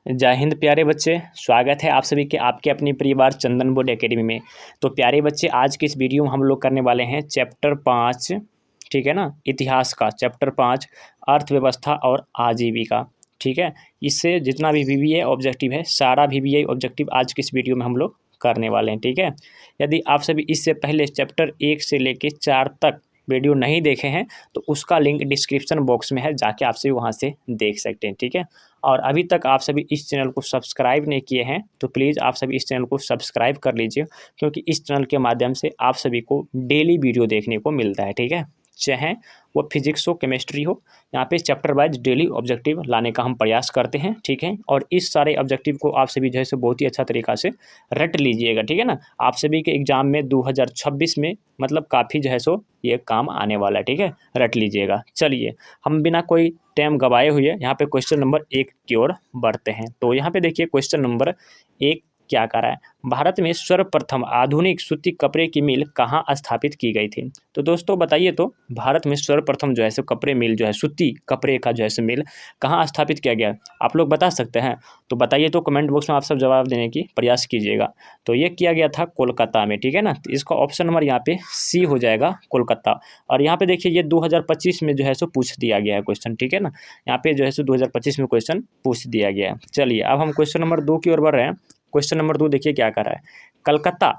जय हिंद प्यारे बच्चे, स्वागत है आप सभी के आपके अपनी परिवार चंदन बोर्ड एकेडमी में। तो प्यारे बच्चे, आज के इस वीडियो में हम लोग करने वाले हैं चैप्टर 5, ठीक है ना, इतिहास का चैप्टर 5 अर्थव्यवस्था और आजीविका। ठीक है, इससे जितना भी वीवीए ऑब्जेक्टिव है, सारा वीवीए ऑब्जेक्टिव आज के इस वीडियो में हम लोग करने वाले हैं। ठीक है, यदि आप सभी इससे पहले चैप्टर 1 से लेकर 4 तक वीडियो नहीं देखे हैं तो उसका लिंक डिस्क्रिप्शन बॉक्स में है, जाके आप सभी वहाँ से देख सकते हैं। ठीक है, और अभी तक आप सभी इस चैनल को सब्सक्राइब नहीं किए हैं तो प्लीज़ आप सभी इस चैनल को सब्सक्राइब कर लीजिए, क्योंकि इस चैनल के माध्यम से आप सभी को डेली वीडियो देखने को मिलता है। ठीक है, चाहे वो फिजिक्स हो, केमिस्ट्री हो, यहाँ पे चैप्टर वाइज डेली ऑब्जेक्टिव लाने का हम प्रयास करते हैं। ठीक है, और इस सारे ऑब्जेक्टिव को आप सभी जो है सो बहुत ही अच्छा तरीक़ा से रट लीजिएगा। ठीक है ना, आप सभी के एग्ज़ाम में 2026 में मतलब काफ़ी जो है सो ये काम आने वाला है। ठीक है, रट लीजिएगा। चलिए, हम बिना कोई टाइम गवाए हुए यहाँ पे क्वेश्चन नंबर 1 की ओर बढ़ते हैं। तो यहाँ पे देखिए क्वेश्चन नंबर 1 क्या कर रहा है, भारत में सर्वप्रथम आधुनिक सूती कपड़े की मिल कहाँ स्थापित की गई थी। तो दोस्तों बताइए, तो भारत में सर्वप्रथम जो है सो कपड़े मिल जो है सूती कपड़े का जो है सो मिल कहाँ स्थापित किया गया, आप लोग बता सकते हैं? तो बताइए, तो कमेंट बॉक्स में आप सब जवाब देने की प्रयास कीजिएगा। तो ये किया गया था कोलकाता में। ठीक है ना, तो इसका ऑप्शन नंबर यहाँ पे सी हो जाएगा, कोलकाता। और यहाँ पे देखिए ये 2025 में जो है सो पूछ दिया गया है क्वेश्चन। ठीक है ना, यहाँ पे जो है सो 2025 में क्वेश्चन पूछ दिया गया है। चलिए, अब हम क्वेश्चन नंबर 2 की ओर बढ़ रहे हैं। क्वेश्चन नंबर 2 देखिए क्या कर रहा है, कलकत्ता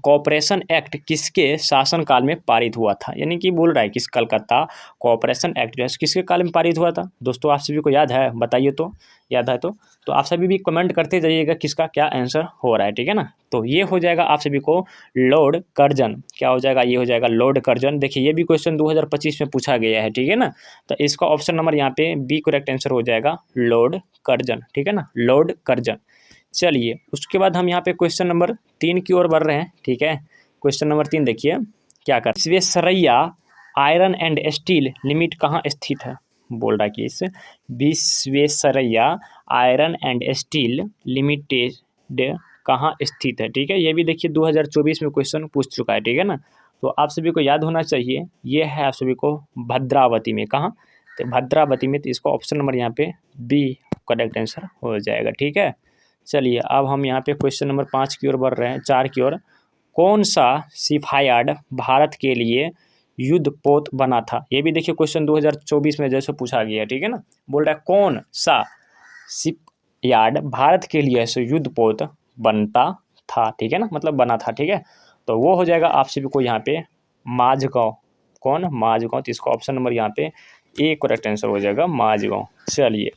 कॉरपोरेशन एक्ट किसके शासनकाल में पारित हुआ था। यानी कि बोल रहा है किस कलकत्ता कॉरपोरेशन एक्ट जो है किसके काल में पारित हुआ था। दोस्तों आप सभी को याद है, बताइए तो, याद है तो आप सभी भी कमेंट करते जाइएगा किसका क्या आंसर हो रहा है। ठीक है ना, तो ये हो जाएगा आप सभी को लॉर्ड कर्जन। क्या हो जाएगा, ये हो जाएगा लॉर्ड कर्जन। देखिए ये भी क्वेश्चन 2025 में पूछा गया है। ठीक है ना, तो इसका ऑप्शन नंबर यहाँ पे बी करेक्ट आंसर हो जाएगा, लॉर्ड कर्जन। ठीक है ना, लॉर्ड कर्जन। चलिए, उसके बाद हम यहाँ पे क्वेश्चन नंबर 3 की ओर बढ़ रहे हैं। ठीक है, क्वेश्चन नंबर 3 देखिए क्या कर, Visvesvaraya iron and steel limit कहाँ स्थित है। बोल रहा है कि इस Visvesvaraya iron and steel limited कहाँ स्थित है। ठीक है, ये भी देखिए 2024 में क्वेश्चन पूछ चुका है। ठीक है ना, तो आप सभी को याद होना चाहिए, ये है आप सभी को भद्रावती में। कहाँ, तो भद्रावती में। तो इसका ऑप्शन नंबर यहाँ पे बी करेक्ट आंसर हो जाएगा। ठीक है, चलिए अब हम यहाँ पे क्वेश्चन नंबर 5 की ओर बढ़ रहे हैं, 4 की ओर। कौन सा शिपयार्ड भारत के लिए युद्ध पोत बना था। ये भी देखिए क्वेश्चन 2024 में जैसे पूछा गया है। ठीक है ना, बोल रहा है कौन सा शिपयार्ड भारत के लिए ऐसे युद्ध पोत बनता था। ठीक है ना, मतलब बना था। ठीक है, तो वो हो जाएगा आप सभी को यहाँ पे माझगांव। कौन, माझगांव। तो इसका ऑप्शन नंबर यहाँ पे ए करेक्ट आंसर हो जाएगा, माझगांव। चलिए,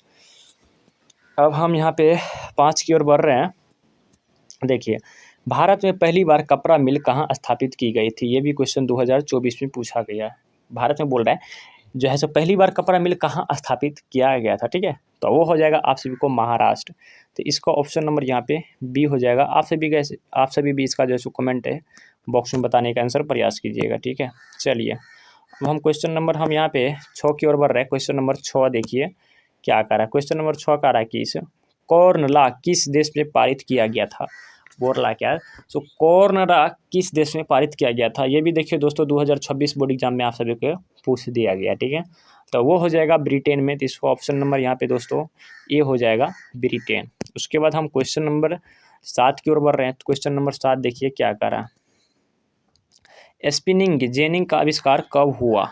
अब हम यहाँ पे 5 की ओर बढ़ रहे हैं। देखिए, भारत में पहली बार कपड़ा मिल कहाँ स्थापित की गई थी। ये भी क्वेश्चन 2024 में पूछा गया है। भारत में बोल रहा है जो है सो पहली बार कपड़ा मिल कहाँ स्थापित किया गया था। ठीक है, तो वो हो जाएगा आप सभी को महाराष्ट्र। तो इसका ऑप्शन नंबर यहाँ पे बी हो जाएगा। आप सभी भी इसका जो है कमेंट है बॉक्स में बताने का आंसर प्रयास कीजिएगा। ठीक है, चलिए अब हम क्वेश्चन नंबर हम यहाँ पे 6 की ओर बढ़ रहे हैं। क्वेश्चन नंबर 6 देखिए क्या कर रहा है, क्वेश्चन नंबर 6 का रहा है कि इस कॉर्न लॉ किस देश में पारित किया गया था। बोल रहा क्या, सो कॉर्न लॉ किस देश में पारित किया गया था। ये भी देखिए दोस्तों 2026 बोर्ड एग्जाम में आप सभी को पूछ दिया गया। ठीक है, तो वो हो जाएगा ब्रिटेन में। तो इसको ऑप्शन नंबर यहाँ पे दोस्तों ये हो जाएगा ब्रिटेन। उसके बाद हम क्वेश्चन नंबर 7 की ओर बढ़ रहे हैं। क्वेश्चन नंबर 7 देखिए क्या कर रहा है, स्पिनिंग जेनिंग का आविष्कार कब हुआ।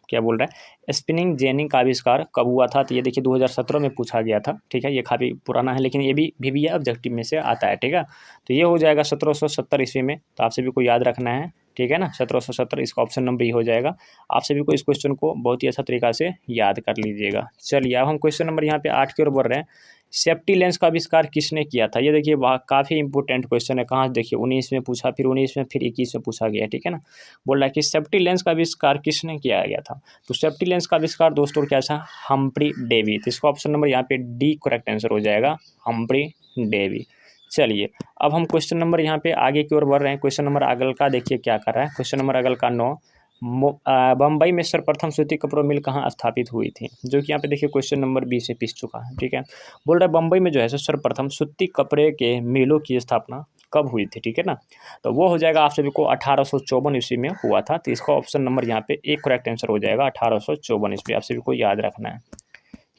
क्या बोल रहा है, स्पिनिंग जेनिंग का आविष्कार कब हुआ था। तो ये देखिए 2017 में पूछा गया था। ठीक है, ये काफ़ी पुराना है लेकिन ये भी ऑब्जेक्टिव में से आता है। ठीक है, तो ये हो जाएगा 1770 ईस्वी में। तो आप सभी को याद रखना है। ठीक है ना, 1770 इसका ऑप्शन नंबर ही हो जाएगा। आप सभी को इस क्वेश्चन को बहुत ही अच्छा तरीका से याद कर लीजिएगा। चलिए अब हम क्वेश्चन नंबर यहाँ पे 8 की ओर बढ़ रहे हैं। सेफ्टी लेंस का आविष्कार किसने किया था। ये देखिए वहाँ काफ़ी इंपॉर्टेंट क्वेश्चन है। कहाँ देखिए 19 में पूछा, फिर 19 में, फिर 21 में पूछा गया। ठीक है ना, बोल रहा है कि सेफ्टी लेंस का आविष्कार किसने किया गया था। तो सेफ्टी लेंस का आविष्कार दोस्तों क्या था, हम्फ्री डेवी। तो इसका ऑप्शन नंबर यहाँ पे डी करेक्ट आंसर हो जाएगा, हम्फ्री डेवी। चलिए अब हम क्वेश्चन नंबर यहाँ पे आगे की ओर बढ़ रहे हैं। क्वेश्चन नंबर अगल का देखिए क्या कर रहा है, क्वेश्चन नंबर अगल का 9। बम्बई में सर्वप्रथम सूती कपड़ों मिल कहाँ स्थापित हुई थी, जो कि यहाँ पे देखिए क्वेश्चन नंबर 20 से पूछ चुका है। ठीक है, बोल रहा है बम्बई में जो है सर्वप्रथम सूती कपड़े के मिलों की स्थापना कब हुई थी। ठीक है ना, तो वो हो जाएगा आप सभी को 1854 ईस्वी में हुआ था। तो इसका ऑप्शन नंबर यहाँ पे एक करेक्ट आंसर हो जाएगा, 1854 ईस्वी। आप सभी को याद रखना है।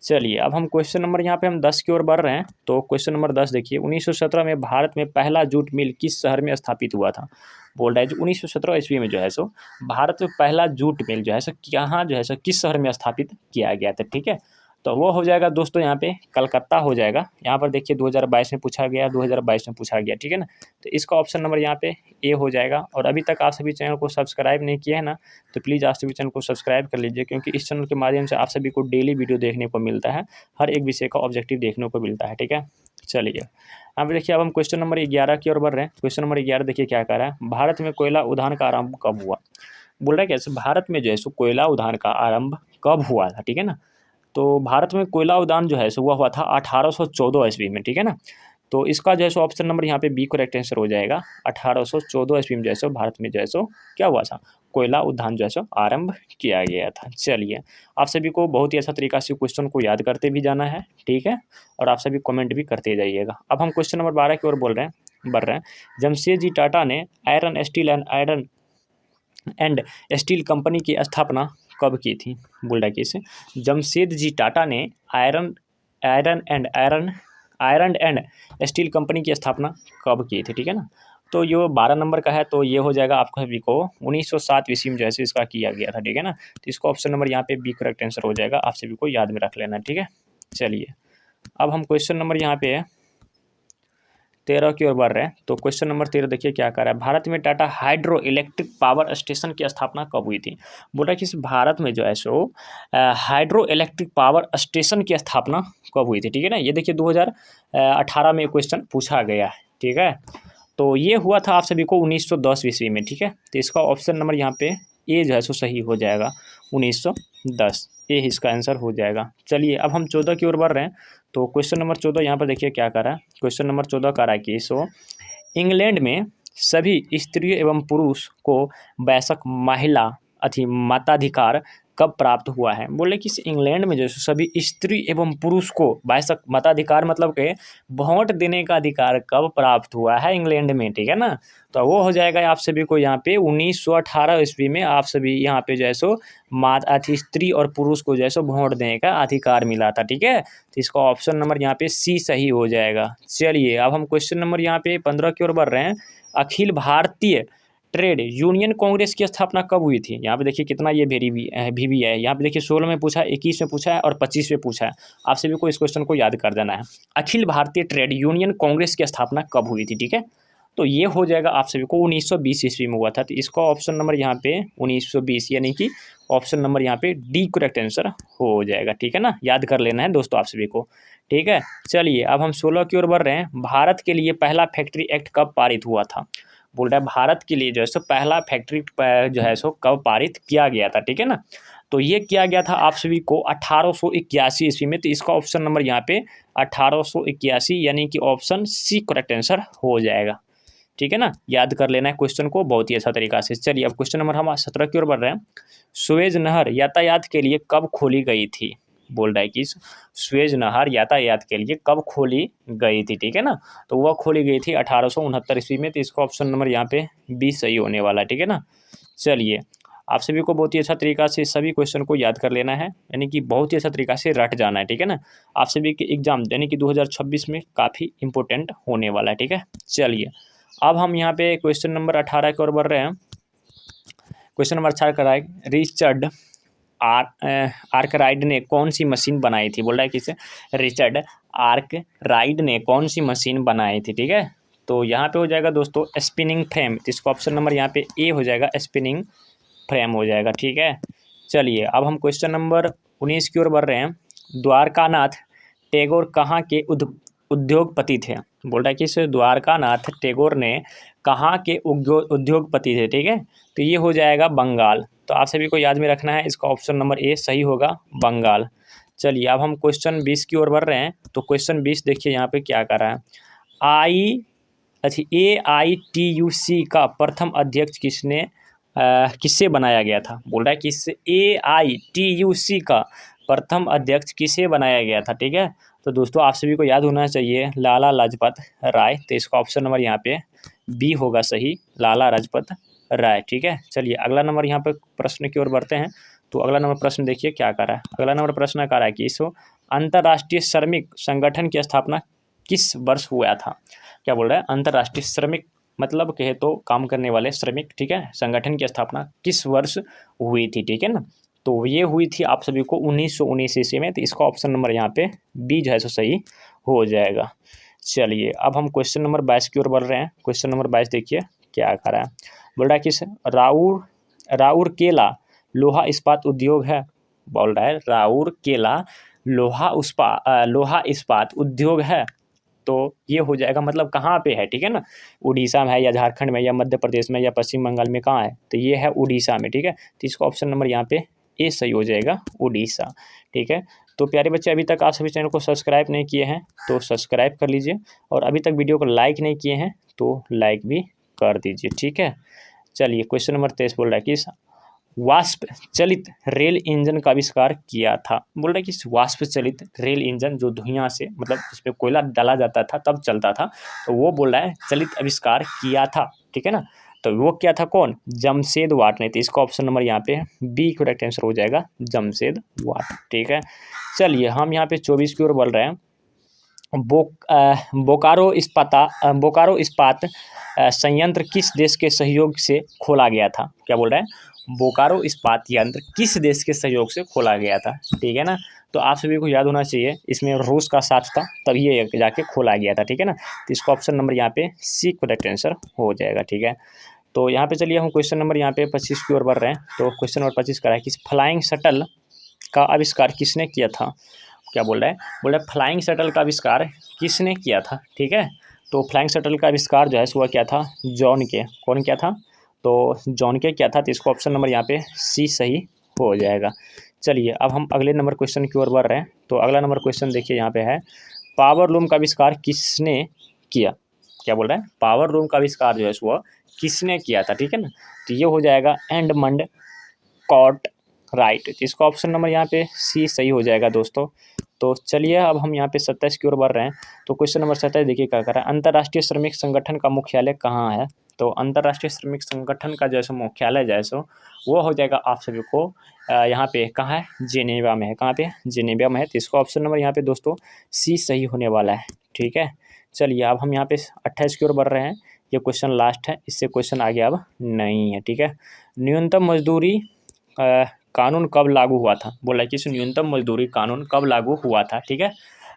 चलिए अब हम क्वेश्चन नंबर यहाँ पे हम 10 की ओर बढ़ रहे हैं। तो क्वेश्चन नंबर 10 देखिए, 1917 में भारत में पहला जूट मिल किस शहर में स्थापित हुआ था। बोल रहा है जो 1917 ईस्वी में जो है सो भारत में पहला जूट मिल जो है सो यहाँ जो है सो किस शहर में स्थापित किया गया था। ठीक है, तो वो हो जाएगा दोस्तों यहाँ पे कलकत्ता हो जाएगा। यहाँ पर देखिए 2022 में पूछा गया, 2022 में पूछा गया। ठीक है ना, तो इसका ऑप्शन नंबर यहाँ पे ए हो जाएगा। और अभी तक आप सभी चैनल को सब्सक्राइब नहीं किया है ना, तो प्लीज़ आप सभी चैनल को सब्सक्राइब कर लीजिए, क्योंकि इस चैनल के माध्यम से आप सभी को डेली वीडियो देखने को मिलता है, हर एक विषय का ऑब्जेक्टिव देखने को मिलता है। ठीक है, चलिए अब देखिए, अब हम क्वेश्चन नंबर 11 की ओर बढ़ रहे हैं। क्वेश्चन नंबर 11 देखिए क्या कह रहा है, भारत में कोयला उद्यान का आरंभ कब हुआ। बोल रहा है कैसे, भारत में जो है सो कोयला उद्यान का आरंभ कब हुआ था। ठीक है ना, तो भारत में कोयला उद्यान जो है सो वह हुआ था 1814 ईस्वी में। ठीक है ना, तो इसका जो है सो ऑप्शन नंबर यहाँ पे बी करेक्ट आंसर हो जाएगा। 1814 ईस्वी में जो है सो भारत में जो है सो क्या हुआ था, कोयला उद्यान जो है सो आरंभ किया गया था। चलिए आप सभी को बहुत ही अच्छा तरीका से क्वेश्चन को याद करते भी जाना है। ठीक है, और आप सभी कमेंट भी करते जाइएगा। अब हम क्वेश्चन नंबर 12 की ओर बढ़ रहे हैं। जमशेदजी टाटा ने आयरन स्टील कंपनी की स्थापना कब की थी। बोल रहा है कि इसे जमशेदजी टाटा ने आयरन एंड स्टील कंपनी की स्थापना कब की थी। ठीक है ना, तो ये 12 नंबर का है, तो ये हो जाएगा आपको सभी को 1907 ईस्वी में जैसे इसका किया गया था। ठीक है ना, तो इसका ऑप्शन नंबर यहाँ पे बी करेक्ट आंसर हो जाएगा, आप सभी को याद में रख लेना। ठीक है, चलिए अब हम क्वेश्चन नंबर यहाँ पे 13 की ओर बढ़ रहे हैं। तो क्वेश्चन नंबर 13 देखिए क्या कर रहा है, भारत में Tata hydro electric power station की स्थापना कब हुई थी। बोल रहा है कि इस भारत में जो है सो हाइड्रो इलेक्ट्रिक पावर स्टेशन की स्थापना कब हुई थी। ठीक है ना, ये देखिए 2018 में क्वेश्चन पूछा गया है। ठीक है, तो ये हुआ था आप सभी को 1910 ईस्वी में। ठीक है, तो इसका ऑप्शन नंबर यहाँ पे ए जो है सो सही हो जाएगा, 1910 ये इसका आंसर हो जाएगा। चलिए अब हम 14 की ओर बढ़ रहे हैं। तो क्वेश्चन नंबर 14 यहाँ पर देखिए क्या कर रहा है, क्वेश्चन नंबर 14 कर रहा है कि सो इंग्लैंड में सभी स्त्रियों एवं पुरुष को वयस्क महिला मताधिकार कब प्राप्त हुआ है। बोले कि इंग्लैंड में जो सभी स्त्री एवं पुरुष को वयस्क मताधिकार मतलब के वोट देने का अधिकार कब प्राप्त हुआ है इंग्लैंड में। ठीक है ना, तो वो हो जाएगा आप सभी को यहाँ पे 1918 ईस्वी में आप सभी यहाँ पे जो है सो स्त्री और पुरुष को जो है सो वोट देने का अधिकार मिला था। ठीक है, तो इसका ऑप्शन नंबर यहाँ पे सी सही हो जाएगा। चलिए अब हम क्वेश्चन नंबर यहाँ पे 15 की ओर बढ़ रहे हैं। अखिल भारतीय ट्रेड यूनियन कांग्रेस की स्थापना कब हुई थी। यहाँ पे देखिए कितना ये भी है। यहाँ पे देखिए 16 में पूछा है, 21 में पूछा है और 25 में पूछा है। आप सभी को इस क्वेश्चन को याद कर देना है। अखिल भारतीय ट्रेड यूनियन कांग्रेस की स्थापना कब हुई थी। ठीक है, तो ये हो जाएगा आप सभी को 1920 ईस्वी में हुआ था। तो इसका ऑप्शन नंबर यहाँ पे 1920 यानी कि ऑप्शन नंबर यहाँ पे डी करेक्ट आंसर हो जाएगा। ठीक है ना, याद कर लेना है दोस्तों आप सभी को। ठीक है, चलिए अब हम 16 की ओर बढ़ रहे हैं। भारत के लिए पहला फैक्ट्री एक्ट कब पारित हुआ था। बोल रहा है भारत के लिए जो है सो पहला फैक्ट्री जो है सो कब पारित किया गया था। ठीक है ना, तो ये किया गया था आप सभी को 1881 ईस्वी में। तो इसका ऑप्शन नंबर यहाँ पे 1881 यानी कि ऑप्शन सी करेक्ट आंसर हो जाएगा। ठीक है ना, याद कर लेना है क्वेश्चन को बहुत ही अच्छा तरीका से। चलिए अब क्वेश्चन नंबर हम 17 की ओर बढ़ रहे हैं। सुएज नहर यातायात के लिए कब खोली गई थी। बोल रहा है कि सुएज नहर यातायात के लिए कब खोली गई थी। ठीक है ना, तो वह खोली गई थी 1869 ईस्वी में। तो इसका ऑप्शन नंबर यहाँ पे 20 सही होने वाला है। ठीक है ना, चलिए आप सभी को बहुत ही अच्छा तरीका से सभी क्वेश्चन को याद कर लेना है, यानी कि बहुत ही अच्छा तरीका से रट जाना है। ठीक है ना, आप सभी के एग्जाम यानी कि 2026 में काफ़ी इंपॉर्टेंट होने वाला है। ठीक है, चलिए अब हम यहाँ पे क्वेश्चन नंबर 18 की ओर बढ़ रहे हैं। क्वेश्चन नंबर 18 का है, रिचर्ड आर्कराइड ने कौन सी मशीन बनाई थी। बोल रहा है किसे, रिचर्ड आर्कराइड ने कौन सी मशीन बनाई थी। ठीक है, तो यहाँ पे हो जाएगा दोस्तों स्पिनिंग फ्रेम। तो इसका ऑप्शन नंबर यहाँ पे ए हो जाएगा, स्पिनिंग फ्रेम हो जाएगा। ठीक है, चलिए अब हम क्वेश्चन नंबर 19 की ओर बढ़ रहे हैं। द्वारकानाथ टैगोर कहाँ के उद्योगपति थे। बोल रहा है कि इस द्वारकानाथ टैगोर ने कहाँ के उद्योगपति थे। ठीक है, तो ये हो जाएगा बंगाल। तो आप सभी को याद में रखना है, इसका ऑप्शन नंबर ए सही होगा, बंगाल। चलिए अब हम क्वेश्चन 20 की ओर बढ़ रहे हैं। तो क्वेश्चन 20 देखिए यहाँ पे क्या कर रहा है, AITUC का प्रथम अध्यक्ष किससे बनाया गया था। बोल रहा है कि AITUC का प्रथम अध्यक्ष किसे बनाया गया था। ठीक है, तो दोस्तों आप सभी को याद होना चाहिए लाला लाजपत राय। तो इसका ऑप्शन नंबर यहाँ पे बी होगा सही, लाला लाजपत राय। ठीक है, चलिए अगला नंबर यहाँ पे प्रश्न की ओर बढ़ते हैं। तो अगला नंबर प्रश्न देखिए क्या कर रहा है। अगला नंबर प्रश्न कर रहा है कि अंतर्राष्ट्रीय श्रमिक संगठन की स्थापना किस वर्ष हुआ था? क्या बोल रहा है? अंतर्राष्ट्रीय श्रमिक मतलब कहे तो काम करने वाले श्रमिक, ठीक है, संगठन की स्थापना किस वर्ष हुई थी, ठीक है ना। तो ये हुई थी आप सभी को 1919 ईस्वी में। तो इसका ऑप्शन नंबर यहाँ पे बी जो है सो सही हो जाएगा। चलिए अब हम क्वेश्चन नंबर 22 की ओर बढ़ रहे हैं। क्वेश्चन नंबर 22 देखिए क्या कर रहा है। बोल रहा है किस राउरकेला लोहा इस्पात उद्योग है। बोल रहा है राउरकेला लोहा इस्पात उद्योग है। तो ये हो जाएगा मतलब कहाँ पे है, ठीक है ना, उड़ीसा में है या झारखंड में या मध्य प्रदेश में या पश्चिम बंगाल में, कहाँ है? तो ये है उड़ीसा में, ठीक है। तो इसका ऑप्शन नंबर यहाँ पे ए सही हो जाएगा, उड़ीसा, ठीक है। तो प्यारे बच्चे अभी तक आप सभी चैनल को सब्सक्राइब नहीं किए हैं तो सब्सक्राइब कर लीजिए, और अभी तक वीडियो को लाइक नहीं किए हैं तो लाइक भी कर दीजिए, ठीक है। चलिए क्वेश्चन नंबर 23 बोल रहा है कि वाष्प चलित रेल इंजन का आविष्कार किया था। बोल रहे कि वाष्प चलित रेल इंजन जो धुआं से मतलब उसमें कोयला डाला जाता था तब चलता था, तो वो बोल रहा है चलित आविष्कार किया था, ठीक है ना। तो वो क्या था, कौन? जमशेद वाट ने। तो इसका ऑप्शन नंबर यहाँ पे बी करेक्ट आंसर हो जाएगा, जमशेद वाट, ठीक है। चलिए हम यहाँ पे 24 की ओर बढ़ रहे हैं। बोकारो इस्पात संयंत्र किस देश के सहयोग से खोला गया था? क्या बोल रहा है? बोकारो इस्पात यंत्र किस देश के सहयोग से खोला गया था, ठीक है ना। तो आप सभी को याद होना चाहिए इसमें रूस का साथ था तभी ये जाके खोला गया था, ठीक है ना। तो इसका ऑप्शन नंबर यहाँ पे सी करेक्ट आंसर हो जाएगा, ठीक है। तो यहाँ पे चलिए हम क्वेश्चन नंबर यहाँ पे 25 की ओर बढ़ रहे हैं। तो क्वेश्चन नंबर 25 का है कि फ्लाइंग शटल का आविष्कार किसने किया था? क्या बोल रहा है? बोल रहा है फ्लाइंग शटल का आविष्कार किसने किया था, ठीक है। तो फ्लाइंग शटल का आविष्कार जो है वह क्या था? जॉन के। कौन क्या था? तो जॉन के क्या था। तो इसको ऑप्शन नंबर यहाँ पे सी सही हो जाएगा। चलिए अब हम अगले नंबर क्वेश्चन की ओर बढ़ रहे हैं। तो अगला नंबर क्वेश्चन देखिए यहाँ पे है, पावर लूम का आविष्कार किसने किया? क्या बोल रहा है? पावर लूम का आविष्कार जो है वह किसने किया था, ठीक है ना। तो ये हो जाएगा एडमंड कॉट राइट। इसका ऑप्शन नंबर यहाँ पे सी सही हो जाएगा दोस्तों। तो चलिए अब हम यहाँ पे 27 की ओर बढ़ रहे हैं। तो क्वेश्चन नंबर 27 देखिए क्या कर रहा है, अंतर्राष्ट्रीय श्रमिक संगठन का मुख्यालय कहाँ है? तो अंतर्राष्ट्रीय श्रमिक संगठन का जैसे मुख्यालय जैसे वो हो जाएगा आप सभी को यहाँ पे कहाँ है? जेनेवा में है। कहाँ पे? जेनेवा में है। तो इसका ऑप्शन नंबर यहाँ पे दोस्तों सी सही होने वाला है, ठीक है। चलिए अब हम यहाँ पे 28 की ओर बढ़ रहे हैं। ये क्वेश्चन लास्ट है, इससे क्वेश्चन आगे अब नहीं है, ठीक है। न्यूनतम मजदूरी कानून कब लागू हुआ था? बोला कि न्यूनतम मजदूरी कानून कब लागू हुआ था, ठीक है।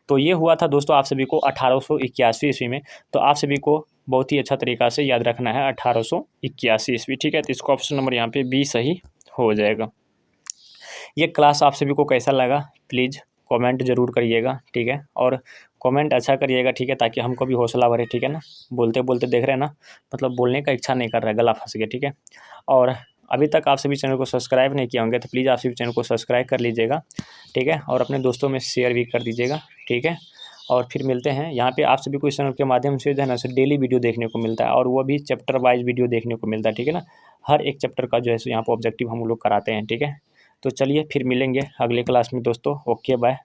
तो ये हुआ था दोस्तों आप सभी को 1881 ईस्वी में। तो आप सभी को बहुत ही अच्छा तरीका से याद रखना है 1881 ईस्वी, ठीक है। तो इसका ऑप्शन नंबर यहाँ पे बी सही हो जाएगा। ये क्लास आप सभी को कैसा लगा प्लीज़ कमेंट जरूर करिएगा, ठीक है। और कमेंट अच्छा करिएगा, ठीक है, ताकि हमको भी हौसला बढ़े, ठीक है ना। बोलते बोलते देख रहे हैं ना, मतलब बोलने का इच्छा नहीं कर रहा है, गला फंस गया, ठीक है। और अभी तक आप सभी चैनल को सब्सक्राइब नहीं किए होंगे तो प्लीज़ आप सभी चैनल को सब्सक्राइब कर लीजिएगा, ठीक है। और अपने दोस्तों में शेयर भी कर दीजिएगा, ठीक है। और फिर मिलते हैं यहाँ पे आप सभी को इस चैनल के माध्यम से जो है ना डेली वीडियो देखने को मिलता है, और वो भी चैप्टर वाइज वीडियो देखने को मिलता है, ठीक है ना। हर एक चैप्टर का जो है यहाँ पर ऑब्जेक्टिव हम लोग कराते हैं, ठीक है। तो चलिए फिर मिलेंगे अगले क्लास में दोस्तों। Okay bye.